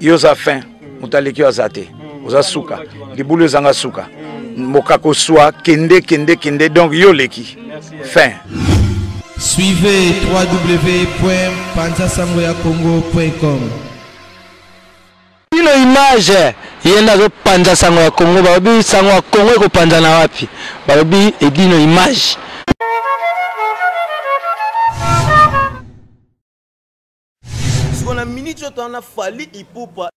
yoza fin mutaleki azate oza suka libulu ezanga suka mokako swa kende donc yoleki fin. Suivez www.panzasangoyacongo.com. Bino image yenda zo panza sango ya Congo babi sango ya Congo ko panza na wapi babi edino image. On a minute on a fallu Ipupa.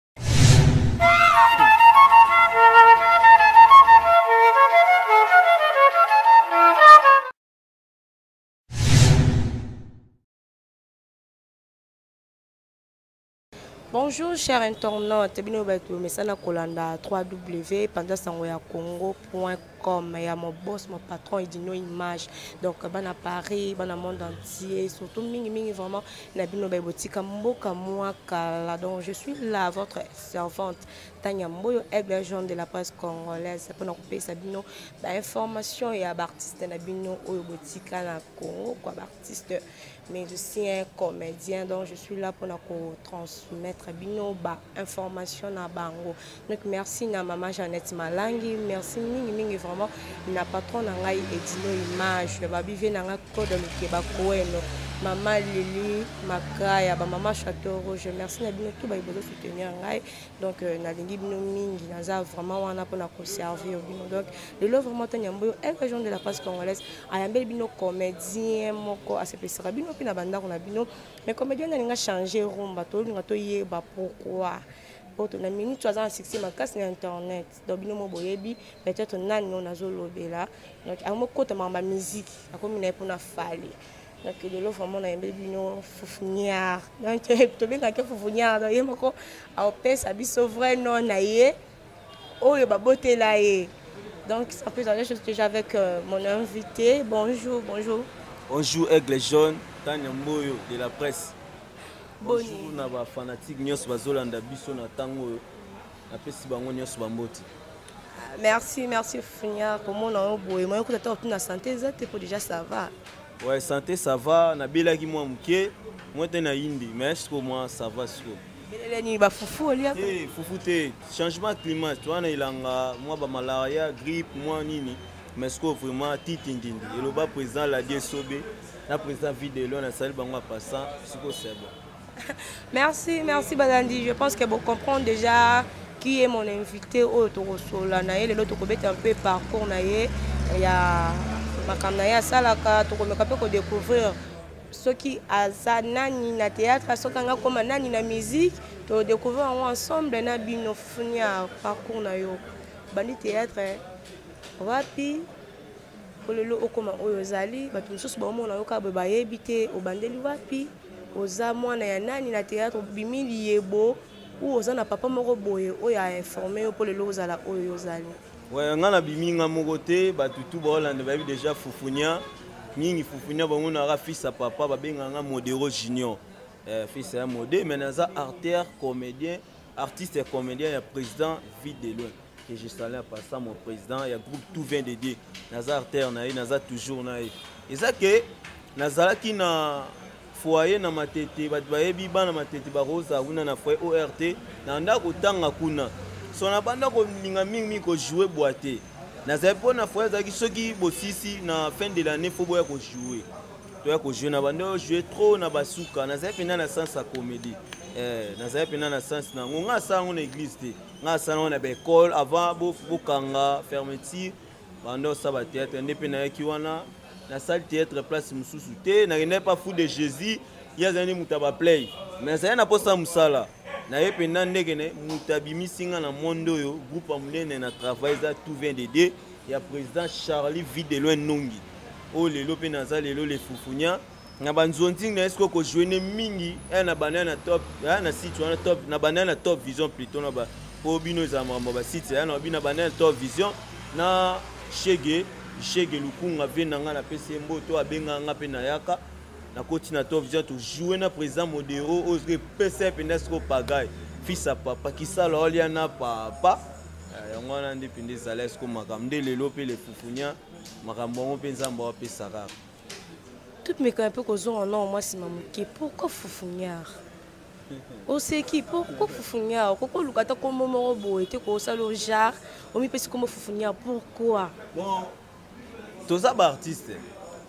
Bonjour chers internautes, messana kolanda www.panzasangoyacongo.com. Il y a mon boss, mon patron, il dit nos images. Donc à Paris, dans le monde entier, surtout vraiment donc je suis là, votre servante Tania Mboyo, aigle jaune de la presse congolaise pour nous couper Sabino information et artiste Nabino Oyobotika na Congo quoi artiste mais aussi un comédien, donc je suis là pour nous transmettre bino ba information na bango. Donc merci na maman Jeannette Malangi, merci mingi vraiment na patron na ngai edino image ba bive na nga code le ba koeno maman Lili Makaya ba maman Château Rouge, merci na bino tout ba ibozo soutenir ngai. Donc na lingi bino mingi naza vraiment wana pour na conserver bino. Donc le lo vraiment Tania Mboyo un région de la presse congolaise ayambeli bino comédien moko asepesera bino pina banda on a bino mais comédien n'a changé rumba to linga to yeba pourquoi pour ton minute tu as un succès ma casse sur internet donc bino mo boyebi peut-être nani on azolobela donc à mo côté ma musique a comme na pour na fali donc de lo vraiment na yembeli bino fufuniar donc to benga ke fufuniar donc yemoko a opesa biso vrai non na ye oyo ba botela ye. Donc ça peut être chose déjà avec mon invité. Bonjour. Bonjour aigle jaune, Tania Mboyo de la presse. Bonjour na ba fanatique nyos bazolanda biso na tango na pesi bango nyos bamboti. Merci Funia. Comment on a boye moi écoute toi na santé zate pour déjà ça va. Ouais, santé ça va na belaki moi muke, moi te na indi mais est-ce que moi ça va siko. Beleni ba fufu olia. Eh fufu te changement climat, tu vois na ilanga moi ba malaria, grippe, moi nini. Mais ce que vraiment titindindi et le bas président la DSOB la président vidéo na salle bango passant c'est bon. Merci Badandi, je pense que vous comprenez déjà qui est mon invité au Torosola na le l'autre côté un peu parcours na il y a makamna salaka to ko ko découvrir ce qui azanani na théâtre ce kanga comme nani na musique to découvrir ensemble na bino funia parcours na yo bandi théâtre wapi polelo okoma oyo zali batu mususu baomona yo ka bayebi te obandeli wapi oza mwana ya nani na théâtre bimili yebo ou oza na papa moko boye oyo a informé yo polelo ozala oyo zali. Ouais ngana biminga moko te batu tu baolanda bayebi déjà fufunia mingi fufunia bamona ra fils à papa babenga nga Modero Junior fils à modé mais naza artiste et comédien ya président Vie de loin. Que je salue en passant mon président, il y a groupe tout vient d'aider. Naza artère naï, naza toujours naï. Et ça que nazala qui na foyer na matete, bayebi ba na matete ba rosa una na foyer ORT, na ndako tanga kuna. So na banda ko ninga mingi ko jouer boîté. Nazala po na foyer zaki soki bosisi na fin de l'année faut boya ko jouer. Toya ko jouer na banda jouer trop na basuka, nazala pena na sens à comédie. Nazala pena na sens na ngonga sa on église te. Nga sana on a école avant bokanga fermeture bando ça ba théâtre ndepé na ki wana na salle théâtre place mususu te na n'est pas fou de Jésus ya zani mutaba play mais ça na posa musala na yepe na ndenge ne mutabi singa na mondo yo groupe amulene na travail za tout vient d'aider ya président Charlie Vide loin nongi o lelo pe na za lelo le fufunya na banzonting na esko ko jouer mingi na banana top na site wana top na banana top vision plutôt na ba pour bino za mamba ba site na bina banana top vision na shege lukunga vena nga na pese mboto abenga nga pe na yaka na koti na top vision to jouer na président Modero osre pese pendesko pagay fils à papa qui sala olia na papa yango na ndipinde zales ko makamde lelo pe le fufunya makambo pe nzamba wa pesa tout me un peu cause en non moi c'est mamuke pourquoi fufunyar oseki pourquoi fufunya koko lukata komo moko boye te ko salo jar omi pesi komo fufunya pourquoi bon toza ba artiste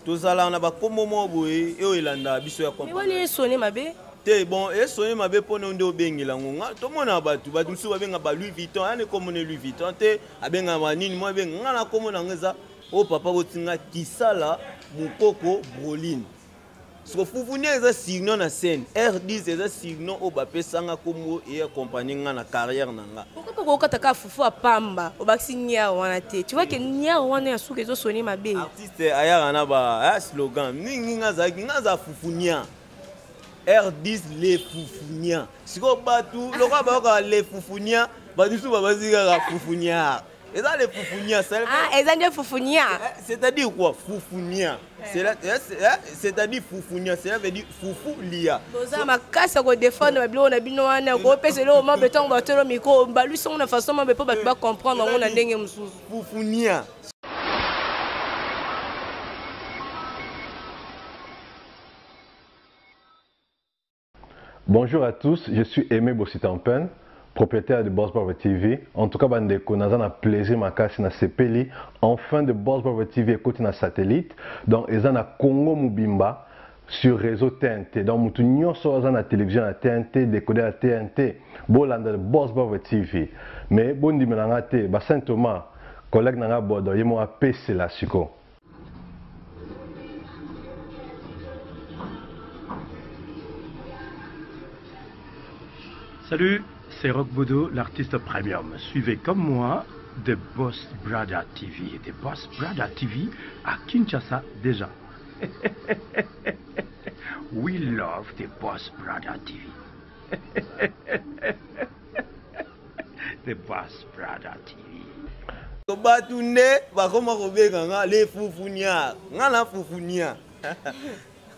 tozala na ba komo moko boye e oyelanda biso ya mais wani sonné mabe te bon e sonné mabe pona nde obengela ngonga to mona batu musu babenga ba Louis Vuitton ane komo ne Louis Vuitton te abenga manini mo benga ngana komo na ngeza o papa botinga kisala mukoko Broline. Ce que vous venez à signer na scène, R10 est un signe au bapé sanga comme et accompagner na carrière nanga. Pourquoi tu as fufu à pamba au baxi nia wana te. Tu vois que nia wana ya souke zo sonné mabe. Artiste aya na ba slogan ninga za fufunia. R10 les fufunia. Si ko batu lo ka ba ka les fufunia, ba disu ba bazika fufunia. Et ça les foufounia, c'est foufounia. C'est-à-dire quoi? Foufounia. C'est-à-dire foufounia, ça veut dire foufoulia. Boza makasa ko défendre ba bilo na bino wana ko pese lo ma beton ba telo miko ba lui son na façon ma be pas ba comprendre on na ndenge mususu. Foufounia. Bonjour à tous, je suis Aimé Bossitampen, propriétaire de Boss Brother TV. En tout cas, bandeko, nous avons plaisir makasi na sepeli. Enfin de Boss Brother TV écoute na satellite. Donc, ils ont Congo Mubimba sur réseau TNT. Donc, mutu nyonso na télévision na TNT, décodé à TNT. Bolanda de Boss Brother TV. Mais bon dimenanga te, ba Saint Thomas, collègue nanga bodo, yemo a PC la siko. Salut, c'est Rock Bodo, l'artiste premium. Suivez comme moi The Boss Brother TV. The Boss Brother TV à Kinshasa déjà. We love The Boss Brother TV. The Boss Brother TV. Kobatunde bakoma kobeka nga les foufounia. Nga na foufounia.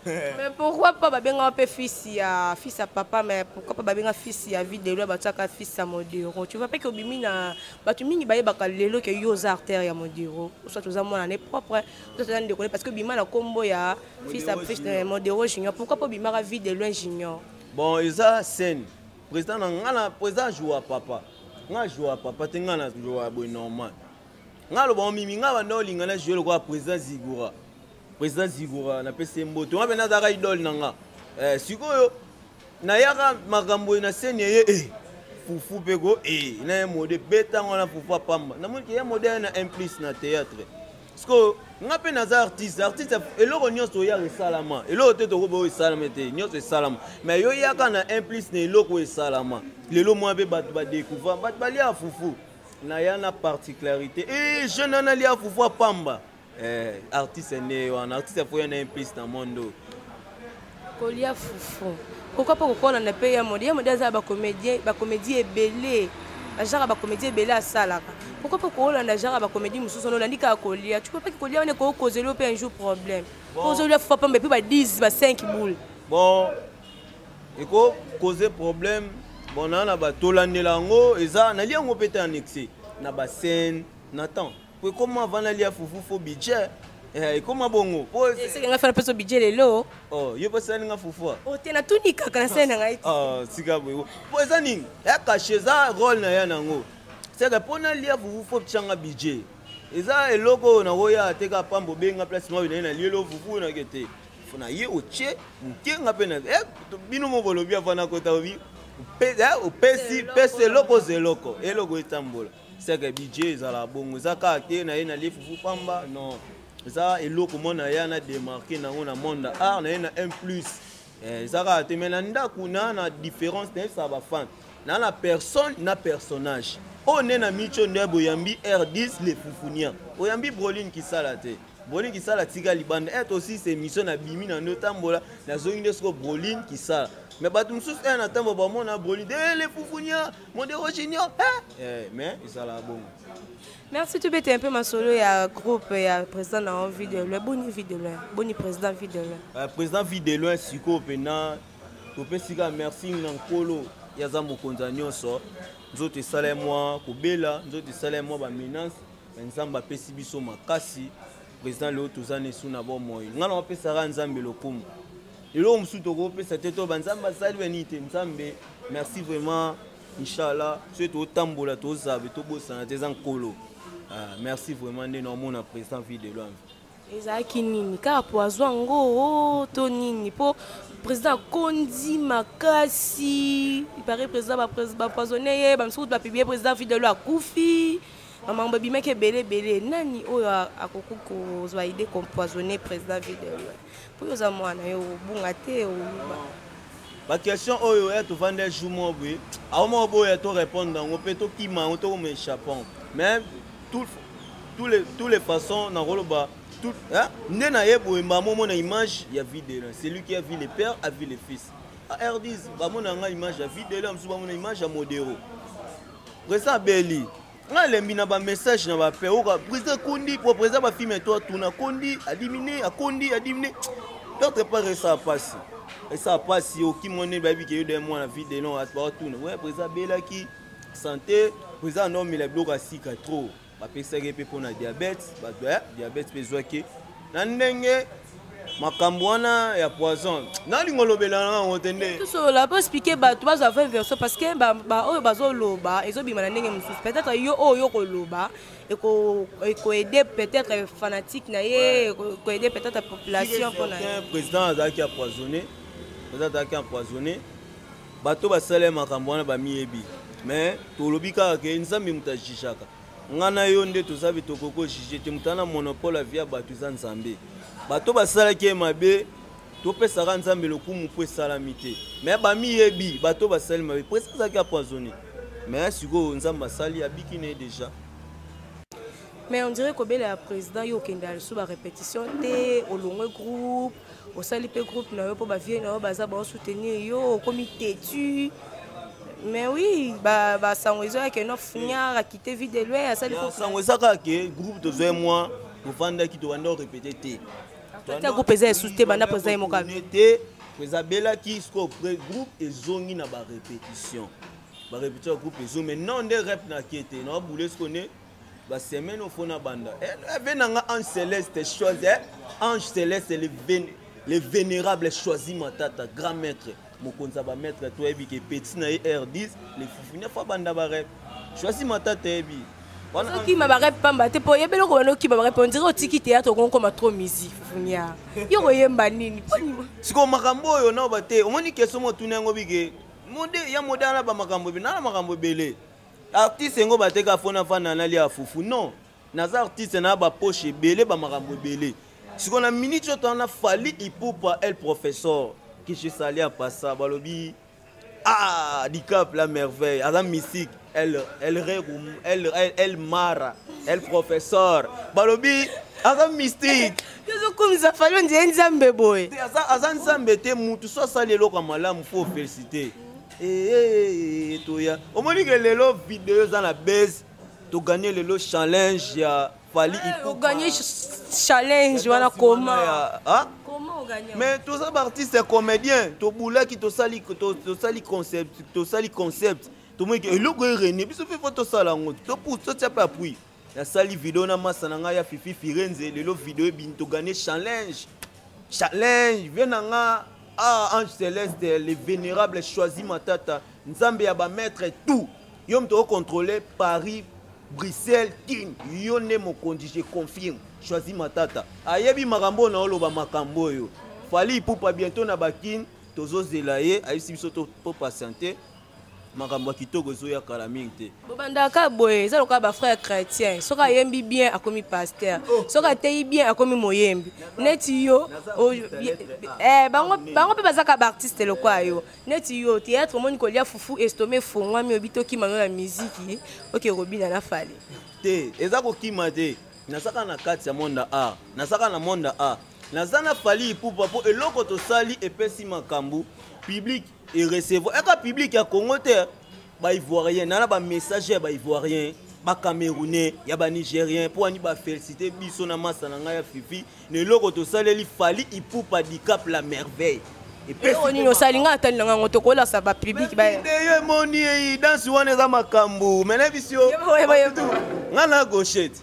Mais pourquoi pas babenga peu fils à papa mais pourquoi pas babenga fils à vie de loi bataka fils à modéro tu vois pas que bimina batu mingi baye bakalelo que yo za artère ya modéro soit tous amona ne propre tous dans décoller parce que bima la combo ya fils à modéro junior pourquoi pas bima vie de loi junior bon isa scène président ngana président joue papa nga joue papa te ngana joue boy normal nga lo bon mimi nga ba no lingana jouer le quoi président Zigura. Président Zigura na pese mboto nga bena zaka idol nanga sikoyo na yaka makambo na scène ye fufu pego na mode beta ngona fufu pamba na monki ya mode na implice na théâtre siko nga pe na za artiste eloko nyonso ya resalama eloko te to ko salama te nyonso salama mais yo yaka na implice na eloko salama lelo mo be batu ba découvrir batu ba lia fufu na ya na particularité jeune na lia fufu pamba artiste né un artiste faut un implice dans le monde kolia fufu pourquoi pas kokona na pe ya mode za ba comédie belé genre ba comédie belé à salaka pourquoi pas kokona na genre ba comédie mususu no landika kolia tu peux pas kolia on est ko causer le un jour problème causer le faut pas mais puis ba 10 ba 5 boules bon et ko causer problème bon na ba tolandela ngo eza na liango pété annexé na ba scène na temps. Comment avant d'aller à Foufou, faut budget. Et comment bon? C'est qu'on va faire un peu de budget les lots. Oh, il faut ça n'enga Foufou. Oh, t'es na tout ni kaka na scène n'enga. Oh, c'est grave. Pour ça ning, ya caché ça rôle na ya nango. C'est que pour n'aller à Foufou, faut changa budget. Et ça est logo na woya teka pambo benga place moi na lielo Foufou na kete. Faut na ye au tché, m'kenga pena. Bino mo bolobi avana kota obi. Pesi logo ze logo. Et logo Istanbul. C'est que budget za la bongo za ka ke na ina le fufu pamba non ça et loko mona ya na démarquer na on monde art na ina un plus za ka te menanda kuna na différence de ça ba fan na personne na personnage on est na micho ndebo yambi R10 les fufounia oyambi Broline qui sala te Broline qui sala tika libanda est aussi c'est mission na bimi na notambola na zongi sko Broline qui sala. Mais bah tout ça un attend bah mon a brûlé les foufounia mon dérogénior mais ça la bon. Merci tu peux un peu ma solo ya groupe ya président na envie de le boni vie de le boni président vie de le président vie de loin siko pena to pesika merci nankolo ya za mokonza nyonso nzoto sala moi ko bela nzoto sala moi ba menace nzamba pesi biso makasi président le tozane suna bon moyo ngana pesa ra nzambe lokumu Et là, on me soutient, c'était tout, banzamba, salut, nité, nzambe, merci vraiment, Inch'Allah, c'est au tambola, tout ça, tout beau, ça, des encolo. Merci vraiment, nous, président vidéo. ezalaki nini kaka poison yango to nini po président kondi makasi ipare président bapoisonne ye bamisuku bapiblie président vidéo akufi mamango babimaki ebele nani oyo akoki kozwa ide kompoisonne président vidéo po oyo oza mwana yo obunga te oluba baquestion oyo ya tovanda jour mo boye aoma boye to répondre yango mpe tokima yango tokomechappon mais tous les façons na koloba tout né na yebo mbamo mona image ya vidéo c'est lui qui a vu les pères a vu les fils à R10 ba mona nga image ya vidéo msuba mona image ya modéro président Beli nga lembi na ba message na ba père oka président Kondi pour président ba film toi tuna Kondi a diminué a Kondi a diminué d'autre part ça passe et ça passe au qui monnaie ba bi que de moi la vidéo non à toi tuna ouais président Bela qui santé président non mais les blocs à 6 trop bapesaki mpe mpona diabète bato ya diabète mpe ezwaki na ndenge makambo wana ya poison nalingo olobela nango te nde tosolola po explike bato bazwa va version parce que oyo bazoloba ezobima na ndenge mosusu peut-être yo oyo okoloba ekoaide peut-être fanatique na ye ekoaide peut-être population mpona président azalaki empoisonné bato basala makambo wana bamiyebi mais tolobi kaka ke nzambe moto ajijaka ngana yo nde tozabi tokoko juge te mutana monopole via bato za nzambe bato basalaki mabe topesaka nzambe lokumu mpo esalami te mais bamiyebi bato basali mabe presque azalaki empoisonné mais sikoyo nzambe asali abiki ne déjà mais on dirait kobela ya président yo okende alisu barépétition te olongwe groupe osali mpe groupe na yo mpo bavie na yo baza baosoutenir yo okomi tetu. Mais oui, sango ezaka no funyar a quitté vidéo à ça sango ezaka ke groupe de 20 mois pour vendre qui doit répéter té. Toi groupe ezaka soute banda poza emoka té Isabella qui groupe ezongi na ba répétition. Ba répétition groupe ezongi mais non de rep na qui était non boule ce connaît ba semaine au fona banda. Elle venanga ange céleste choisi ange céleste les vénérables choisi matata grand maître. Mokonza ba mettre toi ebi ke petit na R10 les fufune fa banda ba rep choisi matata ebi wana ki ma ba rep pamba te po yebelo ko bano ki ba rep on dirait otiki théâtre ko ko ma trop musique fufunya yo ko yemba nini siko makambo yo na ba te omoni keso mo tunengo bige monde ya modana ba makambo bi na makambo bele artiste ngo ba te ka fona fana na lia fufu non naza artiste na ba poche bele ba makambo bele siko na minute to na fali ipupa el professeur qui je salue à passer balobi DiCap la merveille à la mystique elle mara elle professeur balobi à la mystique yo comme ça fallo ndi nzambe boy aza nzambe te mutu so salelo ka malamu faut féliciter toya omoni que lelo vidéo za na base to gagner lelo challenge ya fali ipo gagner challenge wana comment comment on gagne mais tous ces artistes comédiens to boula qui to sali concept to moi que le go rené biso fait photo sala ngo to pour to tapa appui la sali vidéo na masana nga ya Fifi Firenze lelo vidéo bin to gagner challenge venanga ange céleste les vénérables choisi matata nzambe ya ba maître tout yom to contrôler Paris Bruxelles, King, Yone Mokondi, je confirme, choisi matata. Ayebi makambo na oloba makambo yo. Fali poupa bientôt na bakin, tozo zelaye, ayisi biso to patienter. Makambo kitoko zo ya kalamite. Bobandaka boye, ça loka ba frère chrétien. Soka yembi bien akomi pasteur. Soka teyi bien akomi moyembi. Neti yo bango pe bazaka ba artiste lokwa yo. Neti yo théâtre moni kolia fufu estomé fongwa mi obitoki mano la musique. OK Robina na fali. Te, ezako kimate. Nasaka na kati ya monde art. Nasaka na monde art. Nazana fali poupa po eloko to sali epesi makambu public et recevoir et le public ya Congo te ba ivoirien na ba messager ba ivoirien ba camerounais ya ba nigérien pour ani ba féliciter biso na masa na nga ya Fifi ne loko to saleli fali ipupa DiCap la merveille et puis on no salinga atani nga ngoto ko la sa ba public ba de moni dans wana za makambu mena bisio nga na gauchette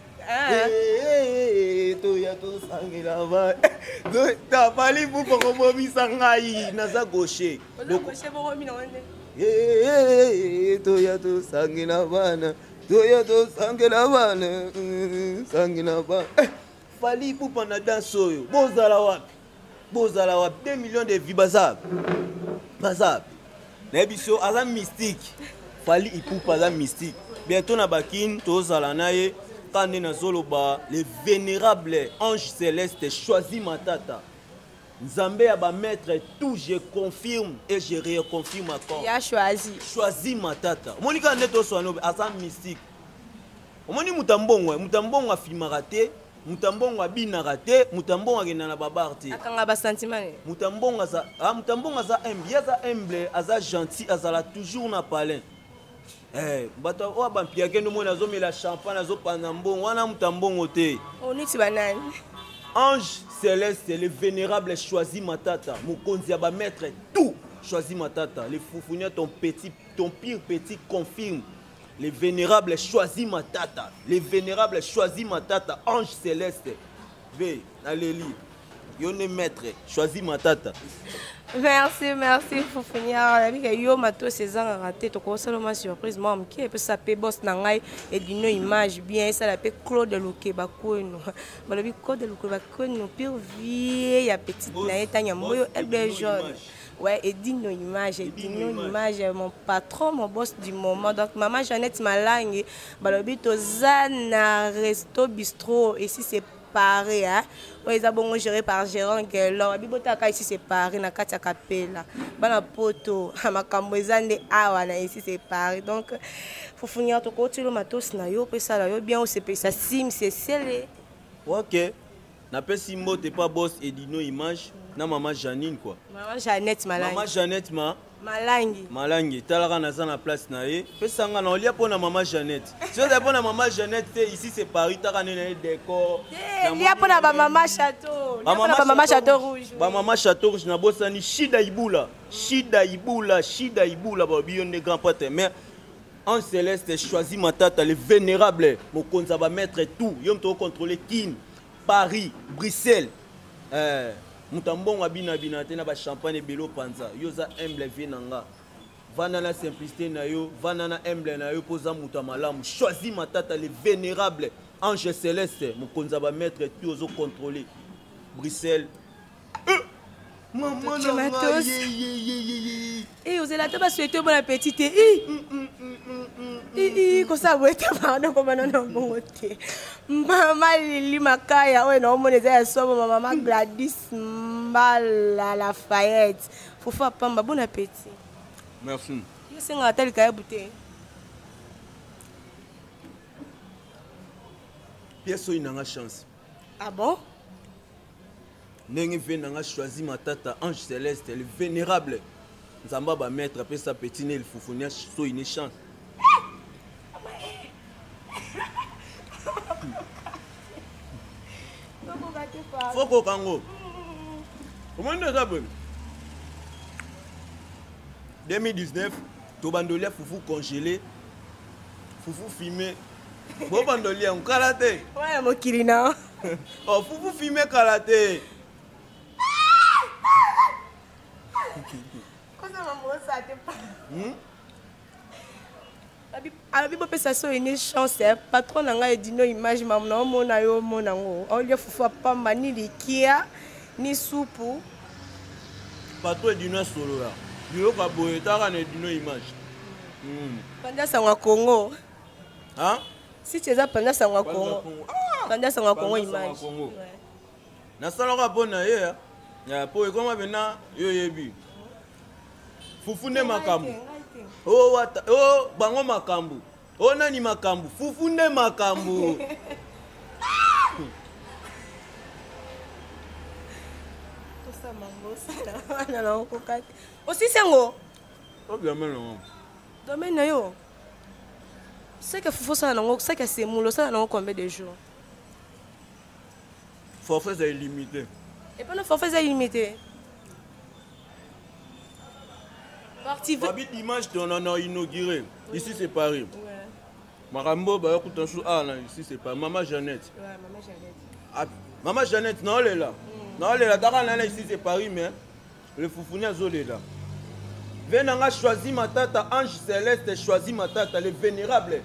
toya tosangela bana tapali pupa komomisa ngai naza gaucher toya tosangela bana toya tosangela bana sangela bana fali pupa na danse oyo bozala wapi 2 millions de vies bazabi nayebi so aza mystique fali ipupa aza mystique bientôt na bakine tozala na ye kande nazoloba le vénérable ange céleste choisi matata nzambe ya bametre tout je confirme et je reconfirme encore ya choisi matata omoni kaka nde toswana aza mystique omoni mutambongo afilmaka te mutambongo abinaka te mutambongo akenda na babar te akanga basentiment mutambongo aza humble aza humble aza gentil azala toujours na palin bato oyo bampiake ndo moni azomela champagne azopanda mbongo wana mutambongo te oniti banani ange céleste le vénérable choisi matata mokonzi ya bametre tout choisi matata le foufounier ton pire petit confirme le vénérable choisi matata le vénérable choisi matata ange céleste ve aleli yo ne maître choisi matata. Merci Foufounière. Yo mato César raté to ko solo ma surprise moi qui peut saper boss na ngai et d'une image bien ça la pe Claude Luke ba ko no. Ba lobi Claude Luke ba ko no pire vie ya petite na etanya moyo elle jaune. Ouais, et d'une image, mon patron, mon boss du moment. Donc maman Jeannette Malangue, ba lobi to zana resto bistrot et si c'est pareil, hein. Ouais, ils ont géré par gérant que leur bibota ici c'est pareil na katia kapela. Bana poto, makamboizande awana ici c'est pareil. Donc faut finir to ko tilo matos na yo pe ça yo bien au CP ça sim c'est scellé. OK. Na pe simbo t'es pas boss et dino image na maman Janine quoi. Maman Jeannette Malangue. Maman Jeannette Malangue talaka naza na place na ye pesanga na olia pona maman Jeannette si on pona maman Jeannette ici c'est Paris taka na décor lia pona ba maman château rouge ba maman château rouge na bosani Shida Ibula ba bionne grand pâté mais en céleste choisi matata le vénérable mokonza ba mettre tout yom to contrôler Kin Paris Bruxelles Mutambongo abina te na ba champagne belo panza yoza humble venanga vana na simplicité na yo vana na humble na yo poza mutamalamu choisi matata le vénérable ange céleste mukonza ba mettre tout ozo contrôler Bruxelles maman na et vous allez pas souhaiter bon appétit comme ça vous êtes pardon comme non bon thé maman Lili Makaya ouais non mon ezaya sobo maman Gladys Mbala Lafayette faut faire pamba bon appétit merci yo senga tali kaya bouteille pièce une nga chance ah bon ndenge venanga choisi matata ange céleste le vénérable nzamba ba mettre après sa petite ne le foufonia so une chance Foko Kango. Comment on dit 2019, to bandolia foufou congelé, foufou fumé. Bon bandolia on karaté. Ouais, mon kilina. Oh, foufou fumé karaté. Comment maman ça te pas? Abi bo pesa so une chance patron nanga e dino image mamna mona yo mona ngo on lui fufa pamba ni likia ni soupu patron e dino solo là bilo ka boye taka na dino image panda sangwa Congo hein si tu es panda sangwa Congo panda sangwa Congo image na sala ka bona ye ya po e koma bena yo yebi fufu ne makambu oh wata oh bango makambu oh nani makambu fufu nde makambu tosa mango sana na okokati aussi sengo domaine yo c'est que fufu sana ngo c'est que c'est mulo sana ngo combien de jours forfait est illimité et pas le forfait est illimité Babit image on a inauguré. Ici c'est Paris. Ouais. Marambo ba kutansu ici c'est pas Maman Jeannette. Ouais, Maman Jeannette. Maman Jeannette, non, elle est là. Non, elle est là. D'accord, ici, c'est Paris, mais le Foufouni Azol est là. Venanga choisi ma tata, Ange Céleste choisi ma tata, le vénérable.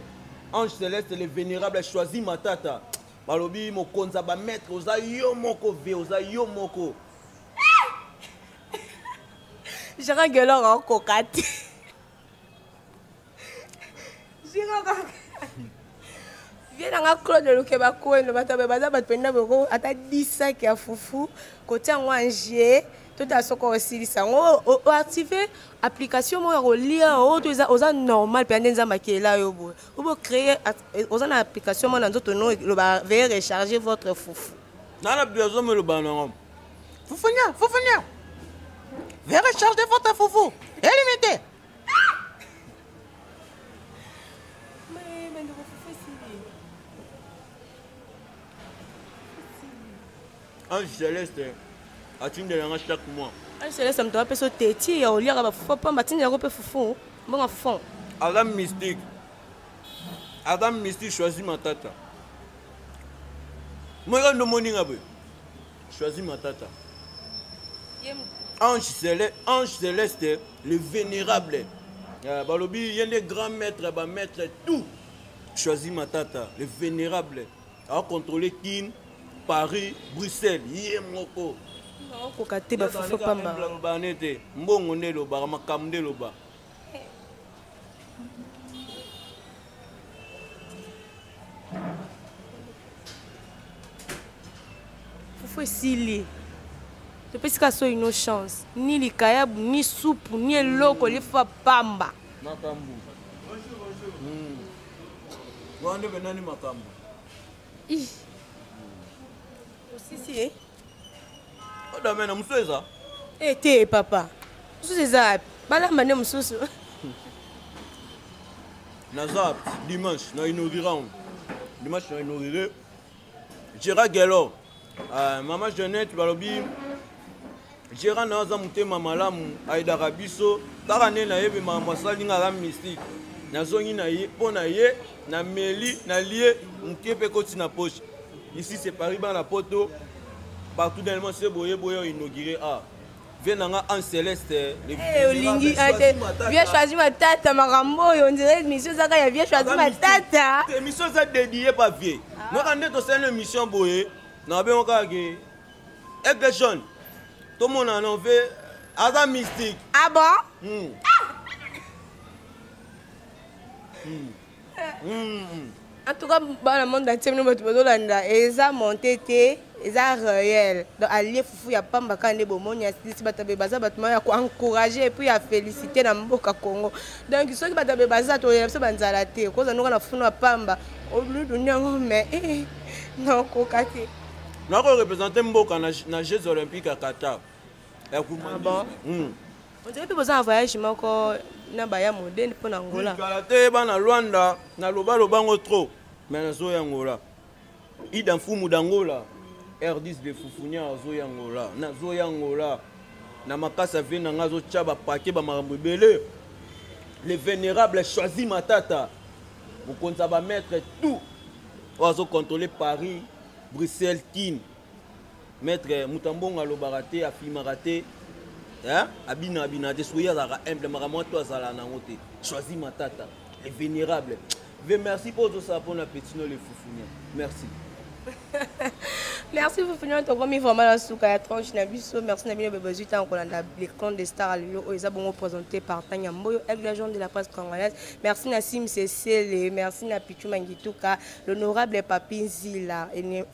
Ange Céleste, le vénérable choisi ma tata. Balobi, mon konza ba maître, oza yo moko ve, oza yo moko. J'irai gueuler en coquette. Viens dans la Claude de Lukebako et le batabe baza bat penda boko ata 10 sacs à foufou côté en Angers tout à ce qu'on aussi ça on activer application moi relire aux normal pendant za makela yo bo on créer aux application moi dans d'autres nom le va recharger votre foufou dans la besoin me le banon foufounia veuillez recharger votre foufou éliminer. Ange Céleste, as-tu de l'ange chaque mois? Ange Céleste, ça me doit passer au téti, au lieu de faut pas matin, il y a un peu foufou, bon à fond. Adam Mystique choisit ma tata. Moi, je ne choisis ma tata. Ange Céleste, le vénérable. Il y a des grands maîtres, maître tout. Choisis ma tata, le vénérable. A contrôler Kin. Paris, Bruxelles, Yemoko. Non, kokate ba fofu pamba. Mbongo ndelo ba makamde lo ba. Fofu esili. Tu peux que ça une chance. Ni likayab, ni soupe, ni loko li fa pamba. Makambu. Bonjour. Wande benani makambu. Si. Oh, damena msweza. Te papa. Msweza. Bala mane msusu. Nazap dimanche na inaugurant. Dimanche na inauguré. Gérard Gello. Maman Jeannette balobi. Gérard na za mutema malamu aida rabiso. Tarane na yebe mama salinga la mystique. Nazongi na ye pona ye na meli na lié mkepe koti na poche. Ici c'est Paris dans la poto. Partout dans le monde c'est boye inauguré. Viens dans un céleste. Olingi viens choisir ma tata marambo on dirait mission ça ya viens choisir ma tata. Mission ça dédié pas vieux. Moi quand on c'est une mission boye na be on ka ke aigle jaune. Tout le monde en fait Adam Mystique. Ah bon? En tout cas, dans le monde entier, nous avons monté, ils ont réel. Donc, allié foufou, il n'y a pas de bon, il y a encourager et puis féliciter dans le Congo. Donc, ceux qui ont basé sur les gens qui ont cause nous avons fait pamba. Au lieu de nous, mais non, kokate. Nous avons représenté Mboka dans les Jeux Olympiques à Qatar. Ah bon? On dirait que vous avez un voyage encore na baya modèle pour Angola. Karaté ba na Luanda na loba bango trop mais na zo Angola. Ida mfumu d'Angola. R10 de Foufunia zo Angola. Na zo Angola. Na makasa vient na ngazo tchaba paquet ba marambo belé. Le vénérable choisi ma tata. Vous comptez ba mettre tout. Ozo contrôler Paris, Bruxelles, Kin. Maître Mutambonga Lobarate a filmarate. Abina de soya za humble maramwa to azala na ngote. Choisis ma tata. Les vénérables. Merci pour tout ça pour la petite les Foufunia. Merci. Merci Foufunia to komi vraiment la souka ya tranche na biso. Merci na bino bebezu ta on a les clones des stars alio eza bon représenté par Tanya Mboyo avec la de la presse congolaise. Merci Nassim Cecile, merci na Pichu Mangituka, l'honorable Papi Nzila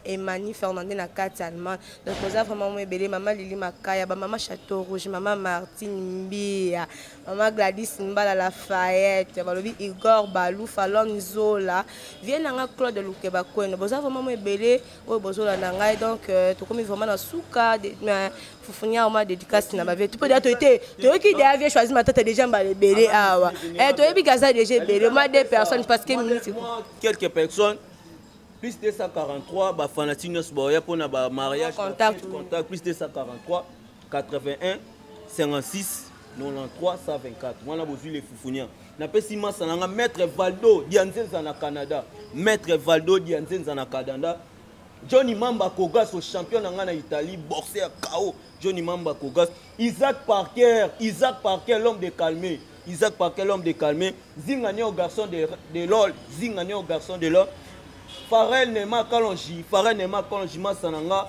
et Mani Fernandez na carte allemande. Donc vous avez vraiment belé maman Lili Makaya, maman Château Rouge, maman Martine Mbia, maman Gladys Mbala Lafayette, balobi Igor Balou Falon Zola, vient na Claude Lukebako. Vous avez vraiment belé au bozola nanga donc tu comme vraiment na souka Foufunia ma dédicace na bavie. Tu peux dire tu qui déjà choisi ma tête déjà belé awa. Tu es bigaza déjà belé moi deux personnes parce que quelques personnes plus de 143 ba fanatiques boya pour na ba mariage contact plus de 143 81 56 93 124. Moi na bozu les Foufunia. Na pesi masa nanga maître Valdo Dianzenza na Canada. Maître Valdo Dianzenza na Canada. Johnny Mamba Kogas au champion en Italie, boxeur KO. Johnny Mamba Kogas. Isaac Parker, l'homme de calmer. Isaac Parker, l'homme de calmer. Zingane au garçon de LOL. Zingane au garçon de LOL. Farel Nema Kalonji. Farel Nema Kalonji Masananga.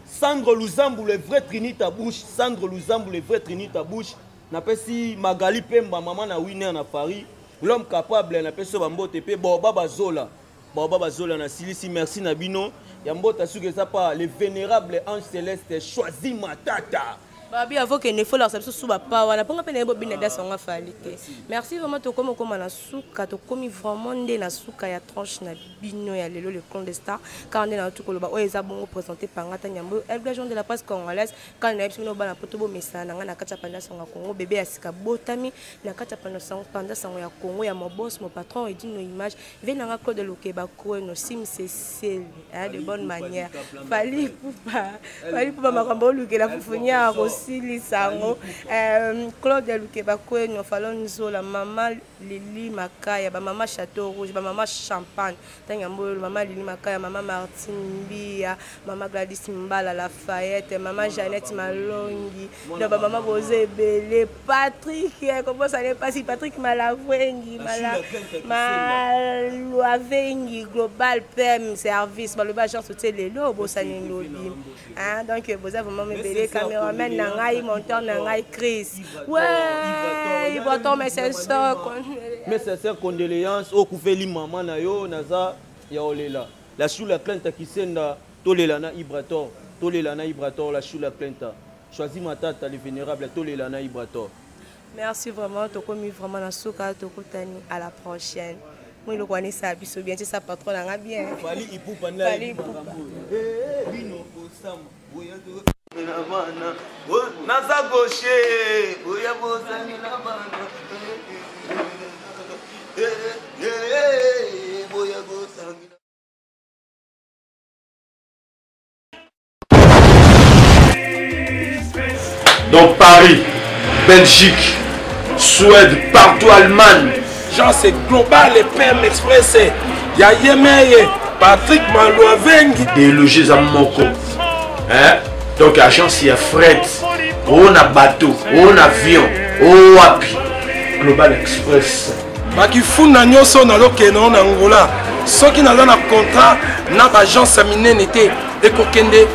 Sandro Luzambu, le vrai Trinita Bouche. Sandro Luzambu, le vrai Trinita Bouche. Napesi Magali Pemba, maman na winner na Paris. L'homme capable, napesi Bambo Tepe. Baba Zola. Baba Zola na Silisi. Merci Nabino. Yambo Tasuke Zapa, le vénérable ange céleste choisi Matata. Babi avant que ne faut la réception sous papa wana ponga pene bo binada songa falite. Merci vraiment to comme na suka to komi vraiment ndé na suka ya tranche na bino ya lelo le clan de star quand on est na tout koloba o eza bongo présenté par Ngata Nyambo Elgagent de la presse congolaise quand on a epsino bana poto bo mesana nga na kata panda songa Congo bébé asika botami na kata panda songa panda songa ya Congo ya mon boss mon patron et dit nos images venanga Claude Lokeba ko no sim c'est de bonne manière fali poupa makambo lukela fufunya Sili Sango, Claude Lukeba Koueno, Falon Zola, Maman Lili Makaya, Maman Château Rouge, Maman Champagne, Tanyambo, Maman Lili Makaya, Maman Martine Bia, Maman Gladys Mbala Lafayette, Maman Jeannette Malongi, Maman Bosé Belé, Patrick, comment ça n'est pas si Patrick Malavengi, Malavengi, Global PM Service, le bagage sur les lots, Bossani Lobby. Donc, vous avez vraiment mes caméramans. Monteur Nangai Chris. Ouais, il va tomber ses soeurs. Mais c'est ça condoléances au Koufeli maman na yo naza ya olela. La choula planta qui senda tolelana Ibrator. Tolelana Ibrator la choula planta. Choisis ma tante les vénérables tolelana Ibrator. Merci vraiment to komi vraiment na souka to kotani à la prochaine. Moi le connais ça biso bien c'est ça patron nga bien. Fali ipupa na ipupa. Bino osam boya to Naza gaucher, oya bozani na bana. Boya bozani. Donc Paris, Belgique, Suède, partout Allemagne. Genre c'est global et PM Express. Il y a Yemeye, Patrick Malavengi. Des logis à Moko. Hein? Donc l'agence il y a fret, on a bateau, on a avion, on a Global Express. Baki funa nyoso na lokeno en Angola. Ceux qui n'ont pas de contrat, n'a agence à miner n'était et kokende